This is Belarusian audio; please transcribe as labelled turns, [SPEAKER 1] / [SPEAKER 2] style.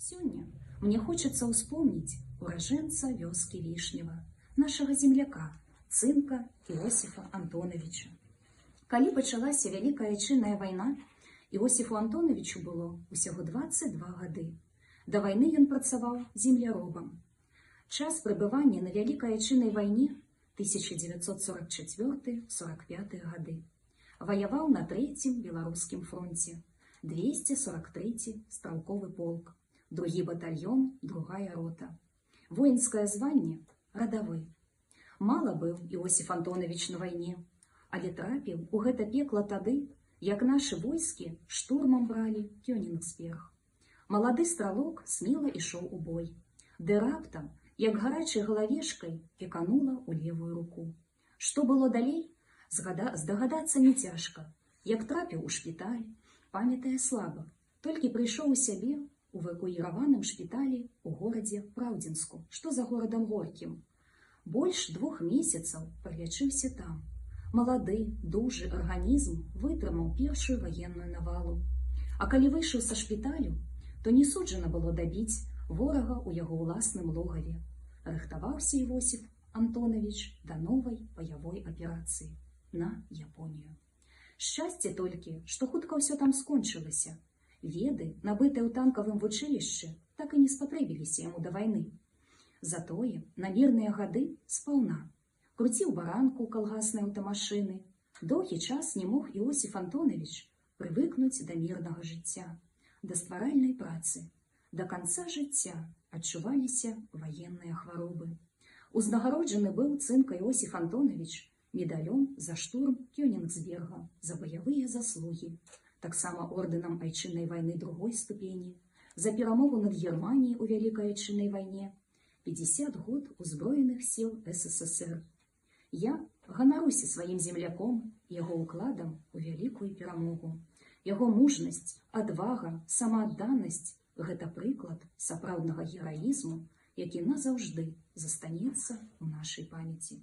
[SPEAKER 1] Сёння мне хочется успомнить уроженца вёски Вишнева, нашего земляка, цынка Иосифа Антоновича. Калі пачалася Вялікая Айчынная вайна, Іосифу Антоновичу было усяго 22 гады. Да вайны ён працаваў земляробам. Час пребывання на Вялікай Айчыннай вайне 1944-45 гады. Ваяваў на 3-м беларускім фронте, 243-й стралковы полк, 2-й батальон, 2-я рота. Воінскае званне радавы. Мала быў Іосиф Антонович на вайне, але трапіў у гэта пекла тады, як нашы войскі штурмам бралі Кёнігсберг. Малады стралок смела ішоў у бой, ды раптам, як гарачай галавешкай, пеканула ў левую руку. Што было далей, здагадацца не цяжка. Як трапіў у шпіталь, памятае слаба, толькі прыйшоў у сябе у эвакуіраваным шпіталі ў горадзе Праўдзінску, што за горадам Горкім. Больш 2 месяцаў пралячыўся там. Малады, дужы арганізм вытрымаў першую ваенную навалу. А калі выйшаў са шпіталю, то не суджана было дабіць ворага ў яго ўласным логаве. Рыхтаваўся Іосиф Антонович да новай баявой аперацыі на Японію. Шчасце толькі, што хутка ўсё там скончылася. Веды, набытыя ў танкавым вучылішчы, так і не спатрэбіліся яму да вайны. Затое на мірныя гады спаўна. Круціў баранку ў калгаснай аўтамашыны. Доўгі час не мог Іосиф Антонович прывыкнуць да мірнага жыцця, да стваральнай працы. Да канца жыцця адчуваліся ваенныя хваробы. Узнагароджаны быў цынка Іосиф Антонович медалём за штурм Кёнігсберга за баявыя заслугі, таксама ордэнам Айчыннай вайны 2-й ступені, за перамогу над Германіяй у Вялікай Айчыннай вайне, 50 год узброеных сіл СССР. Я ганаруся сваім земляком, яго ўкладам у вялікую перамогу. Яго мужнасць, адвага, самаадданасць – гэта прыклад сапраўднага гераізму, які назаўжды застанецца ў нашай памяці.